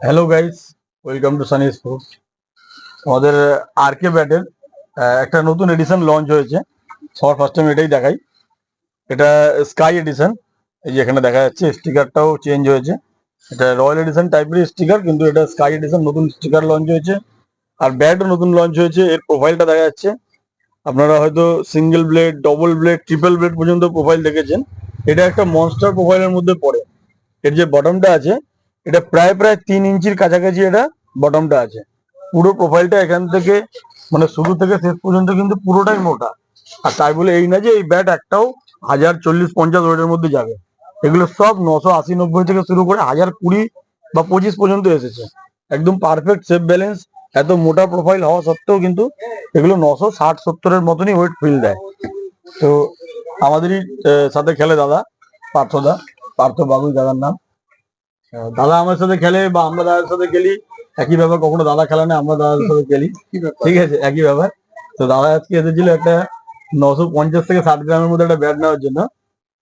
Hello guys, welcome to Sunny sports. আমাদের আরকে ব্যাটের একটা নতুন এডিশন লঞ্চ হয়েছে। সবার ফার্স্ট টাইম এটাই দেখাই। এটা স্কাই এডিশন। এই যে এখানে দেখা যাচ্ছে স্টিকারটাও চেঞ্জ হয়েছে। এটা রয়্যাল এডিশন টাইপের স্টিকার, কিন্তু এটা স্কাই এডিশন নতুন স্টিকার লঞ্চ হয়েছে। আর ব্যাটও নতুন লঞ্চ হয়েছে। এর প্রোফাইলটা দেখা যাচ্ছে। আপনারা হয়তো single blade, double blade, triple blade পর্যন্ত প্রোফাইল দেখেছেন। এটা একটা মনস্টার প্রোফাইলের মধ্যে পড়ে। এর যে বটমটা আছে, এটা প্রায় প্রায় 3 ইঞ্চির কাছাকাছি এটা বটমটা আছে। পুরো প্রোফাইলটা এখান থেকে মানে শুরু থেকে শেষ পর্যন্ত কিন্তু পুরোটাই মোটা। আর তাই বলে এই না যে এই ব্যাট একটাও 1040-50 ওয়েটের মধ্যে যাবে। এগুলো সব 980-90 থেকে শুরু করে 1020 বা 25 পর্যন্ত এসেছে। একদম পারফেক্ট সেফ ব্যালেন্স। এত মোটা প্রোফাইল হওয়া সত্ত্বেও কিন্তু এগুলো 960-70-এর মতনই ওয়েট ফিল দেয়। তো আমাদেরই সাথে খেলে দাদা পার্থ বাবু দাদার নাম। দাদা আমার সাথে খেলে বা আমরা দাদার সাথে খেলি, একই ব্যাপার। কখনো দাদা খেলে না, আমরা দাদার সাথে খেলি, ঠিক আছে, একই ব্যাপার। তো দাদা আজকে এসেছিল একটা 950 থেকে 60 গ্রামের মধ্যে একটা ব্যাট নেওয়ার জন্য।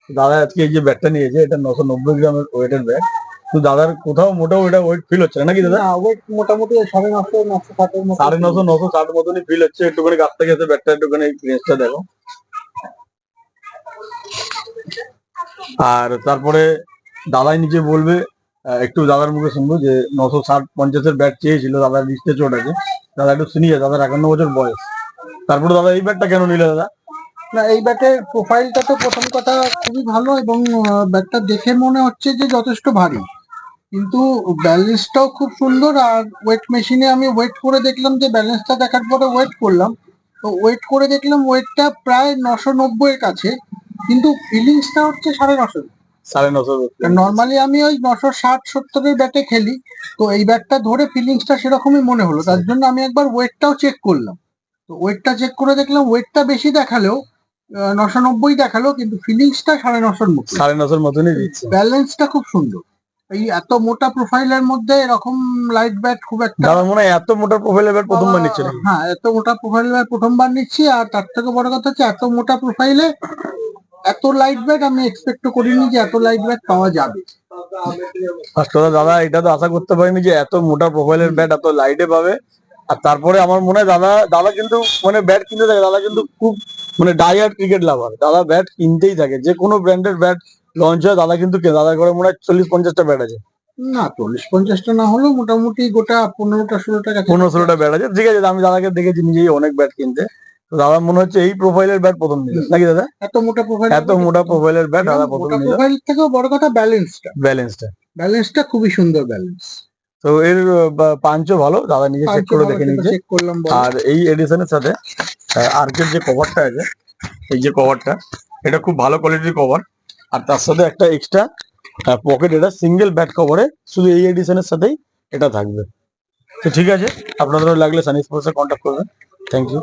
দাদা আজকে এই যে ব্যাটটা নিয়েছে, এটা 990 গ্রামের ওয়েটের ব্যাট। তো দাদার কোথাও মোটাও এটা ওয়েট ফিল হচ্ছে না নাকি দাদা? ওয়েট মোটামুটি 950-960 950-960 মতনই ফিল হচ্ছে। একটুখানি কাছ থেকে এসে ব্যাটটা একটুখানি রেঞ্জটা দেখো। আর তারপরে দাদাই নিজে বলবে, একটু দাদার মুখে শুনবো যে 960-50-এর ব্যাট চেয়েছিল। দাদার লিস্টে চোট আছে। দাদা একটু সিনিয়র, দাদার 51 বছর বয়স। তারপরে দাদা এই ব্যাটটা কেন নিলে দাদা? না, এই ব্যাটের প্রোফাইলটা তো প্রথম কথা খুবই ভালো, এবং ব্যাটটা দেখে মনে হচ্ছে যে যথেষ্ট ভারী, কিন্তু ব্যালেন্সটাও খুব সুন্দর। আর ওয়েট মেশিনে আমি ওয়েট করে দেখলাম, যে ব্যালেন্সটা দেখার পরে ওয়েট করলাম, তো ওয়েট করে দেখলাম ওয়েটটা প্রায় 990-এর কাছে, কিন্তু ফিলিংসটা হচ্ছে 950। 950। নর্মালি আমি ওই 960-70-এর ব্যাটে খেলি, তো এই ব্যাটটা ধরে ফিলিংসটা সেরকমই মনে হলো। তার জন্য আমি একবার ওয়েটটাও চেক করলাম। তো ওয়েটটা চেক করে দেখলাম ওয়েটটা বেশি দেখালেও 990 দেখালো, কিন্তু ফিলিংসটা 950-এর মতো। 950-এর মতনই দিচ্ছে। ব্যালেন্সটা খুব সুন্দর। এই এত মোটা প্রোফাইলের মধ্যে এরকম লাইট ব্যাট খুব একটা, দাদা মনে হয় এত মোটা প্রোফাইলের ব্যাট প্রথমবার নিচ্ছে নাকি? হ্যাঁ, এত মোটা প্রোফাইলের ব্যাট প্রথমবার নিচ্ছি। আর তার থেকে বড় কথা হচ্ছে, এত মোটা প্রোফাইলে এত লাইট ব্যাট আমি এক্সপেক্ট করিনি যে এত লাইট ব্যাট পাওয়া যাবে। ফার্স্ট কথা দাদা, এটা তো আশা করতে পারিনি যে এত মোটা প্রোফাইলের ব্যাট এত লাইটে পাবে। আর তারপরে আমার মনে হয় দাদা দাদা কিন্তু মানে ব্যাট কিনতে থাকে। দাদা কিন্তু খুব মানে ডাইহার্ড ক্রিকেট লাভার। দাদা ব্যাট কিনতেই থাকে, যে কোনো ব্র্যান্ডের ব্যাট লঞ্চ হয় দাদা কিন্তু দাদার ঘরে মনে হয় 40-50টা ব্যাট আছে। না, 40-50টা না হলেও মোটামুটি গোটা 15টা-16টা 15-16টা ব্যাট আছে, ঠিক আছে। আমি দাদাকে দেখেছি নিজেই অনেক ব্যাট কিনতে। তো দাদা মনে হচ্ছে এই প্রোফাইলের ব্যাট প্রথম নিল নাকি দাদা? এত মোটা প্রোফাইল, এত মোটা প্রোফাইলের ব্যাট দাদা প্রথম নিল। প্রোফাইল থেকেও বড় কথা ব্যালেন্সটা খুবই সুন্দর ব্যালেন্স। তো এর পাঞ্চও ভালো, দাদা নিজে চেক করে দেখে নিয়েছে। চেক করলাম। আর এই এডিশনের সাথে আর্কের যে কভারটা আছে, এই যে কভারটা, এটা খুব ভালো কোয়ালিটির কভার। আর তার সাথে একটা এক্সট্রা পকেট, এটা সিঙ্গেল ব্যাট কভারে শুধু এই এডিশনের সাথেই এটা থাকবে। তো ঠিক আছে, আপনাদের লাগলে সানি স্পোর্টসে কন্ট্যাক্ট করবেন। Thank you.